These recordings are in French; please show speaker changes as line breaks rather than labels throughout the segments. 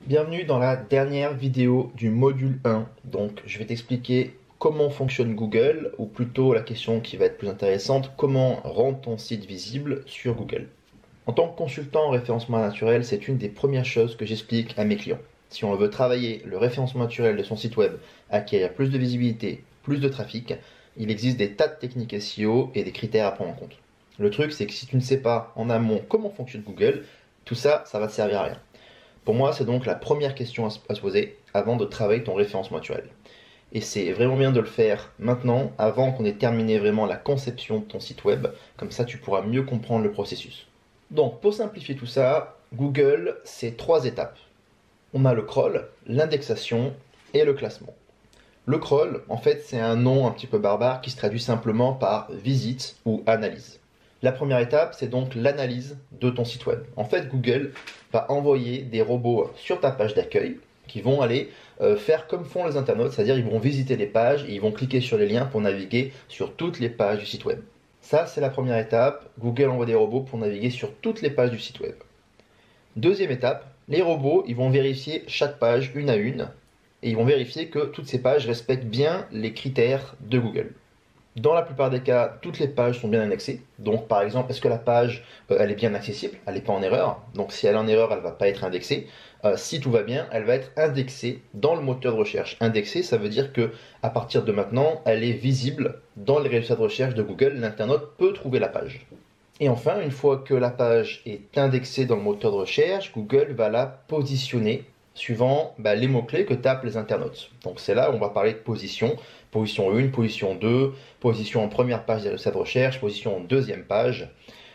Bienvenue dans la dernière vidéo du module 1. Donc je vais t'expliquer comment fonctionne Google, ou plutôt la question qui va être plus intéressante, comment rendre ton site visible sur Google. En tant que consultant en référencement naturel, c'est une des premières choses que j'explique à mes clients. Si on veut travailler le référencement naturel de son site web, acquérir plus de visibilité, plus de trafic, il existe des tas de techniques SEO et des critères à prendre en compte. Le truc, c'est que si tu ne sais pas en amont comment fonctionne Google, tout ça, ça va te servir à rien. Pour moi, c'est donc la première question à se poser avant de travailler ton référencement naturel. Et c'est vraiment bien de le faire maintenant, avant qu'on ait terminé vraiment la conception de ton site web. Comme ça, tu pourras mieux comprendre le processus. Donc, pour simplifier tout ça, Google, c'est 3 étapes. On a le crawl, l'indexation et le classement. Le crawl, en fait, c'est un nom un petit peu barbare qui se traduit simplement par visite ou analyse. La première étape, c'est donc l'analyse de ton site web. En fait, Google va envoyer des robots sur ta page d'accueil qui vont aller faire comme font les internautes, c'est-à-dire ils vont visiter les pages et ils vont cliquer sur les liens pour naviguer sur toutes les pages du site web. Ça, c'est la première étape. Google envoie des robots pour naviguer sur toutes les pages du site web. Deuxième étape, les robots, ils vont vérifier chaque page une à une et ils vont vérifier que toutes ces pages respectent bien les critères de Google. Dans la plupart des cas, toutes les pages sont bien indexées. Donc par exemple, est-ce que la page elle est bien accessible? Elle n'est pas en erreur. Donc si elle est en erreur, elle ne va pas être indexée. Si tout va bien, elle va être indexée dans le moteur de recherche. Indexée, ça veut dire que à partir de maintenant, elle est visible dans les résultats de recherche de Google. L'internaute peut trouver la page. Et enfin, une fois que la page est indexée dans le moteur de recherche, Google va la positionner suivant les mots-clés que tapent les internautes. Donc c'est là où on va parler de position. Position 1, position 2, position en première page des résultats de recherche, position en deuxième page.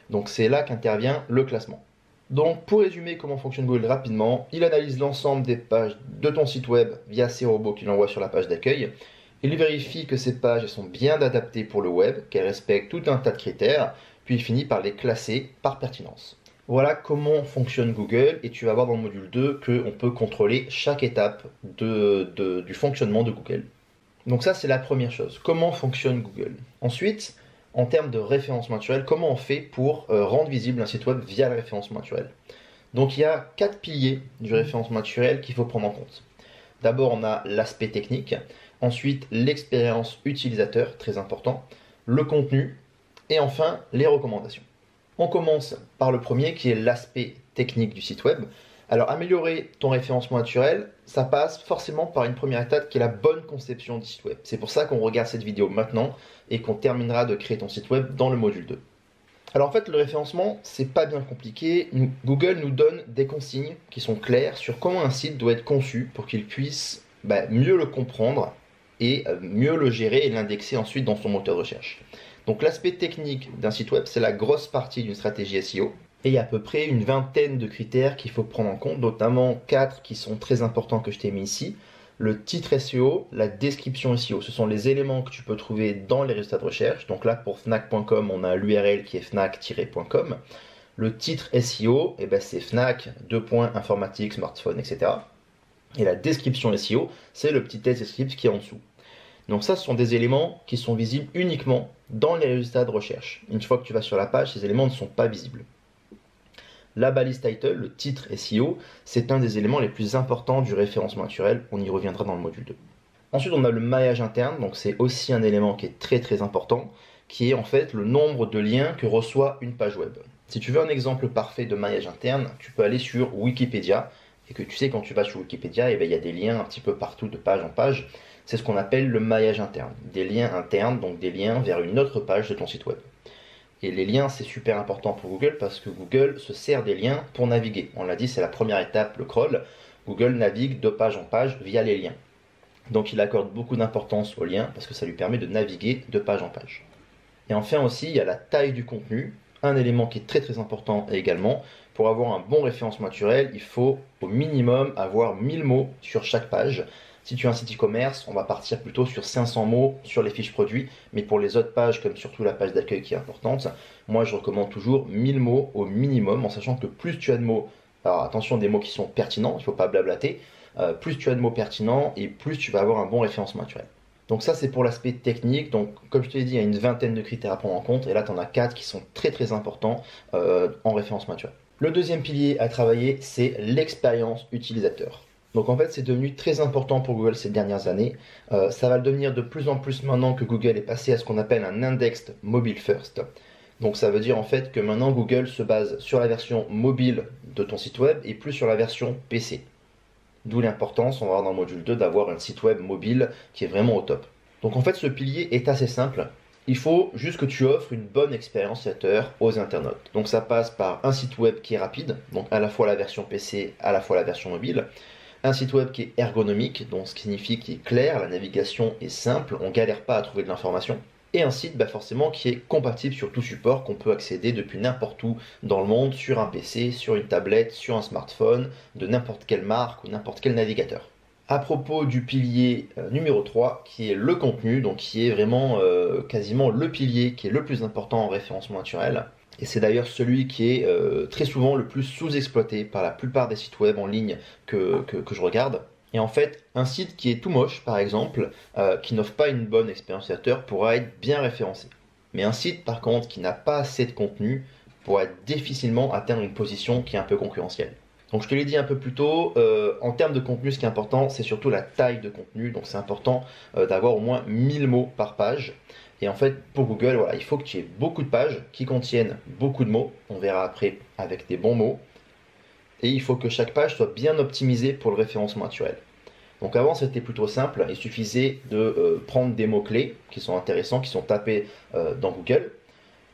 Donc c'est là qu'intervient le classement. Donc pour résumer comment fonctionne Google rapidement, il analyse l'ensemble des pages de ton site web via ces robots qu'il envoie sur la page d'accueil. Il vérifie que ces pages sont bien adaptées pour le web, qu'elles respectent tout un tas de critères, puis il finit par les classer par pertinence. Voilà comment fonctionne Google et tu vas voir dans le module 2 qu'on peut contrôler chaque étape du fonctionnement de Google. Donc ça, c'est la première chose. Comment fonctionne Google? Ensuite, en termes de référencement naturel, comment on fait pour rendre visible un site web via le référencement naturel? Donc il y a 4 piliers du référencement naturel qu'il faut prendre en compte. D'abord, on a l'aspect technique. Ensuite, l'expérience utilisateur, très important. Le contenu. Et enfin, les recommandations. On commence par le premier qui est l'aspect technique du site web. Alors améliorer ton référencement naturel, ça passe forcément par une première étape qui est la bonne conception du site web. C'est pour ça qu'on regarde cette vidéo maintenant et qu'on terminera de créer ton site web dans le module 2. Alors en fait, le référencement, c'est pas bien compliqué. Google nous donne des consignes qui sont claires sur comment un site doit être conçu pour qu'il puisse mieux le comprendre et mieux le gérer et l'indexer ensuite dans son moteur de recherche. Donc l'aspect technique d'un site web, c'est la grosse partie d'une stratégie SEO. Et il y a à peu près une vingtaine de critères qu'il faut prendre en compte, notamment 4 qui sont très importants que je t'ai mis ici. Le titre SEO, la description SEO, ce sont les éléments que tu peux trouver dans les résultats de recherche. Donc là, pour Fnac.com, on a l'URL qui est fnac-.com. Le titre SEO, c'est Fnac, informatique, smartphone, etc. Et la description SEO, c'est le petit texte script qui est en dessous. Donc ça, ce sont des éléments qui sont visibles uniquement dans les résultats de recherche. Une fois que tu vas sur la page, ces éléments ne sont pas visibles. La balise title, le titre SEO, c'est un des éléments les plus importants du référencement naturel. On y reviendra dans le module 2. Ensuite, on a le maillage interne, donc c'est aussi un élément qui est très très important, qui est en fait le nombre de liens que reçoit une page web. Si tu veux un exemple parfait de maillage interne, tu peux aller sur Wikipédia, et que tu sais quand tu vas sur Wikipédia, il y a des liens un petit peu partout de page en page. C'est ce qu'on appelle le maillage interne. Des liens internes, donc des liens vers une autre page de ton site web. Et les liens, c'est super important pour Google parce que Google se sert des liens pour naviguer. On l'a dit, c'est la première étape, le crawl. Google navigue de page en page via les liens. Donc il accorde beaucoup d'importance aux liens parce que ça lui permet de naviguer de page en page. Et enfin aussi, il y a la taille du contenu, un élément qui est très très important également. Pour avoir un bon référencement naturel, il faut au minimum avoir 1000 mots sur chaque page. Si tu as un site e-commerce, on va partir plutôt sur 500 mots sur les fiches produits, mais pour les autres pages, comme surtout la page d'accueil qui est importante, moi je recommande toujours 1000 mots au minimum, en sachant que plus tu as de mots, alors attention des mots qui sont pertinents, il ne faut pas blablater, plus tu as de mots pertinents et plus tu vas avoir un bon référencement naturel. Donc ça c'est pour l'aspect technique, donc comme je te l'ai dit, il y a une vingtaine de critères à prendre en compte, et là tu en as 4 qui sont très très importants en référencement naturel. Le deuxième pilier à travailler, c'est l'expérience utilisateur. Donc en fait, c'est devenu très important pour Google ces dernières années. Ça va le devenir de plus en plus maintenant que Google est passé à ce qu'on appelle un index mobile first. Donc ça veut dire en fait que maintenant Google se base sur la version mobile de ton site web et plus sur la version PC. D'où l'importance, on va voir dans le module 2, d'avoir un site web mobile qui est vraiment au top. Donc en fait, ce pilier est assez simple. Il faut juste que tu offres une bonne expérience utilisateur aux internautes. Donc ça passe par un site web qui est rapide, donc à la fois la version PC, à la fois la version mobile. Un site web qui est ergonomique, donc ce qui signifie qu'il est clair, la navigation est simple, on ne galère pas à trouver de l'information. Et un site forcément qui est compatible sur tout support, qu'on peut accéder depuis n'importe où dans le monde, sur un PC, sur une tablette, sur un smartphone, de n'importe quelle marque ou n'importe quel navigateur. À propos du pilier numéro 3, qui est le contenu, donc qui est vraiment quasiment le pilier qui est le plus important en référencement naturel. Et c'est d'ailleurs celui qui est très souvent le plus sous-exploité par la plupart des sites web en ligne que je regarde. Et en fait, un site qui est tout moche, par exemple, qui n'offre pas une bonne expérience utilisateur, pourra être bien référencé. Mais un site, par contre, qui n'a pas assez de contenu, pourra difficilement atteindre une position qui est un peu concurrentielle. Donc je te l'ai dit un peu plus tôt, en termes de contenu, ce qui est important, c'est surtout la taille de contenu. Donc c'est important d'avoir au moins 1000 mots par page. Et en fait, pour Google, voilà, il faut que tu aies beaucoup de pages qui contiennent beaucoup de mots. On verra après avec des bons mots. Et il faut que chaque page soit bien optimisée pour le référencement naturel. Donc avant, c'était plutôt simple. Il suffisait de prendre des mots-clés qui sont intéressants, qui sont tapés dans Google.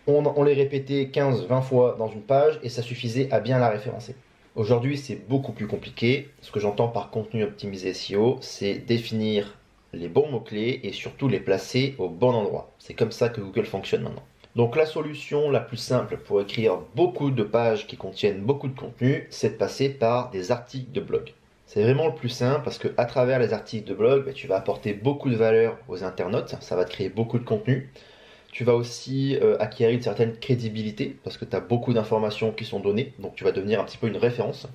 On les répétait 15-20 fois dans une page et ça suffisait à bien la référencer. Aujourd'hui, c'est beaucoup plus compliqué. Ce que j'entends par contenu optimisé SEO, c'est définir les bons mots-clés et surtout les placer au bon endroit. C'est comme ça que Google fonctionne maintenant. Donc la solution la plus simple pour écrire beaucoup de pages qui contiennent beaucoup de contenu, c'est de passer par des articles de blog. C'est vraiment le plus simple parce qu'à travers les articles de blog, tu vas apporter beaucoup de valeur aux internautes, ça va te créer beaucoup de contenu. Tu vas aussi acquérir une certaine crédibilité parce que tu as beaucoup d'informations qui sont données, donc tu vas devenir un petit peu une référence.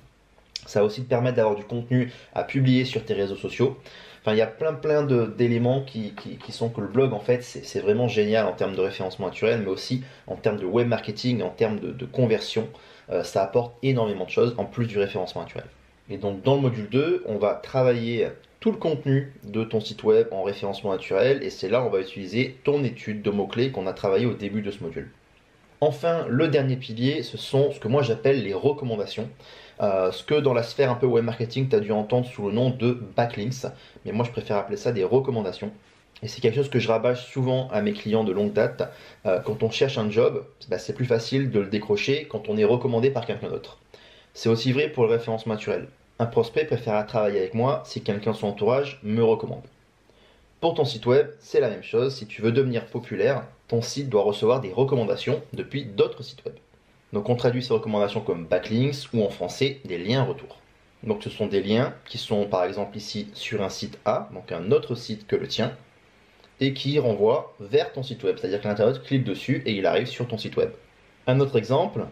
Ça va aussi te permettre d'avoir du contenu à publier sur tes réseaux sociaux. Enfin, il y a plein d'éléments qui sont que le blog, en fait, c'est vraiment génial en termes de référencement naturel, mais aussi en termes de web marketing, en termes de conversion. Ça apporte énormément de choses en plus du référencement naturel. Et donc, dans le module 2, on va travailler tout le contenu de ton site web en référencement naturel, et c'est là où on va utiliser ton étude de mots-clés qu'on a travaillé au début de ce module. Enfin, le dernier pilier, ce sont ce que moi j'appelle les recommandations. Ce que dans la sphère un peu web marketing, tu as dû entendre sous le nom de backlinks. Mais moi, je préfère appeler ça des recommandations. Et c'est quelque chose que je rabâche souvent à mes clients de longue date. Quand on cherche un job, c'est plus facile de le décrocher quand on est recommandé par quelqu'un d'autre. C'est aussi vrai pour le référencement naturel. Un prospect préférera travailler avec moi si quelqu'un de son entourage me recommande. Pour ton site web, c'est la même chose. Si tu veux devenir populaire, ton site doit recevoir des recommandations depuis d'autres sites web. Donc on traduit ces recommandations comme backlinks ou en français des liens retour. Donc ce sont des liens qui sont par exemple ici sur un site A, donc un autre site que le tien, et qui renvoient vers ton site web. C'est-à-dire que l'internaute clique dessus et il arrive sur ton site web. Un autre exemple,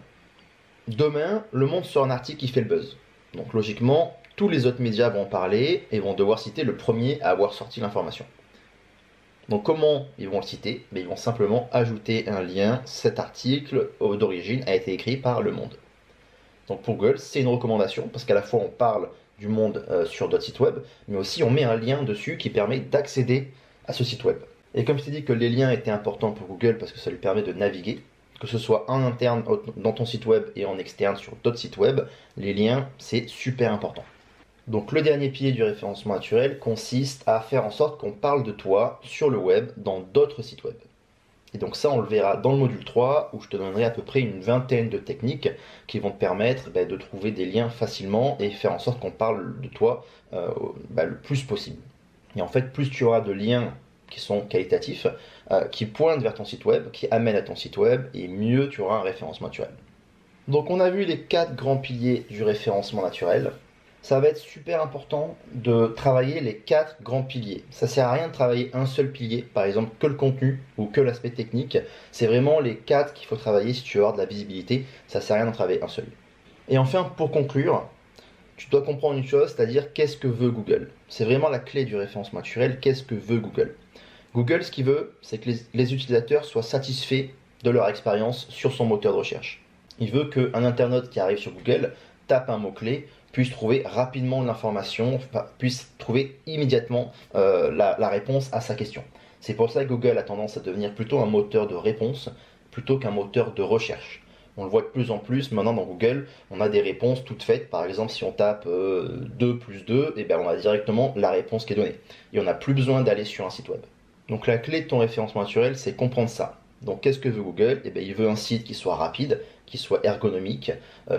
demain, Le Monde sort un article qui fait le buzz. Donc logiquement, tous les autres médias vont en parler et vont devoir citer le premier à avoir sorti l'information. Donc comment ils vont le citer? Ils vont simplement ajouter un lien, cet article d'origine a été écrit par Le Monde. Donc pour Google, c'est une recommandation parce qu'à la fois on parle du Monde sur d'autres sites web, mais aussi on met un lien dessus qui permet d'accéder à ce site web. Et comme je t'ai dit que les liens étaient importants pour Google parce que ça lui permet de naviguer, que ce soit en interne dans ton site web et en externe sur d'autres sites web, les liens c'est super important. Donc le dernier pilier du référencement naturel consiste à faire en sorte qu'on parle de toi sur le web dans d'autres sites web. Et donc ça on le verra dans le module 3 où je te donnerai à peu près une vingtaine de techniques qui vont te permettre de trouver des liens facilement et faire en sorte qu'on parle de toi le plus possible. Et en fait plus tu auras de liens qui sont qualitatifs, qui pointent vers ton site web, qui amènent à ton site web et mieux tu auras un référencement naturel. Donc on a vu les 4 grands piliers du référencement naturel. Ça va être super important de travailler les 4 grands piliers. Ça sert à rien de travailler un seul pilier, par exemple que le contenu ou que l'aspect technique. C'est vraiment les 4 qu'il faut travailler si tu veux avoir de la visibilité. Ça sert à rien de travailler un seul. Et enfin, pour conclure, tu dois comprendre une chose, c'est-à-dire qu'est-ce que veut Google. C'est vraiment la clé du référencement naturel, qu'est-ce que veut Google. Google, ce qu'il veut, c'est que les utilisateurs soient satisfaits de leur expérience sur son moteur de recherche. Il veut qu'un internaute qui arrive sur Google tape un mot-clé, puisse trouver rapidement l'information, puisse trouver immédiatement la réponse à sa question. C'est pour ça que Google a tendance à devenir plutôt un moteur de réponse plutôt qu'un moteur de recherche. On le voit de plus en plus maintenant dans Google, on a des réponses toutes faites. Par exemple, si on tape 2 plus 2, et bien on a directement la réponse qui est donnée. Et on n'a plus besoin d'aller sur un site web. Donc la clé de ton référencement naturel, c'est comprendre ça. Donc qu'est-ce que veut Google? Eh bien, il veut un site qui soit rapide, qui soit ergonomique,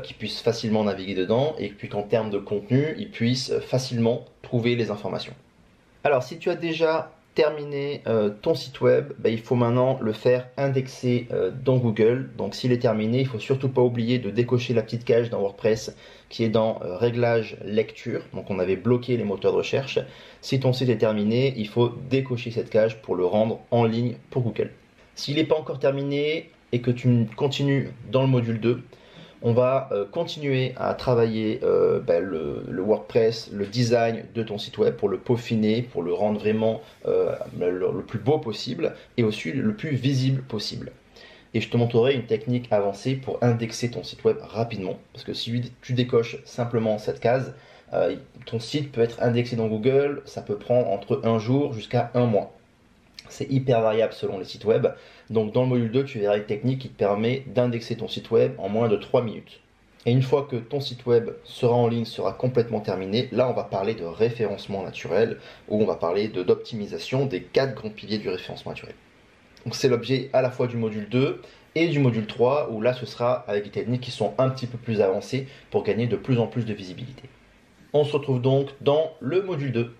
qui puisse facilement naviguer dedans et puis qu'en termes de contenu, il puisse facilement trouver les informations. Alors si tu as déjà terminé ton site web, il faut maintenant le faire indexer dans Google. Donc s'il est terminé, il ne faut surtout pas oublier de décocher la petite cage dans WordPress qui est dans Réglages lecture. Donc on avait bloqué les moteurs de recherche. Si ton site est terminé, il faut décocher cette cage pour le rendre en ligne pour Google. S'il n'est pas encore terminé et que tu continues dans le module 2, on va continuer à travailler le WordPress, le design de ton site web pour le peaufiner, pour le rendre vraiment le plus beau possible et aussi le plus visible possible. Et je te montrerai une technique avancée pour indexer ton site web rapidement. Parce que si tu décoches simplement cette case, ton site peut être indexé dans Google, ça peut prendre entre un jour jusqu'à un mois. C'est hyper variable selon les sites web. Donc dans le module 2, tu verras une technique qui te permet d'indexer ton site web en moins de 3 minutes. Et une fois que ton site web sera en ligne, sera complètement terminé, là on va parler de référencement naturel, ou on va parler d'optimisation des 4 grands piliers du référencement naturel. Donc c'est l'objet à la fois du module 2 et du module 3, où là ce sera avec des techniques qui sont un petit peu plus avancées pour gagner de plus en plus de visibilité. On se retrouve donc dans le module 2.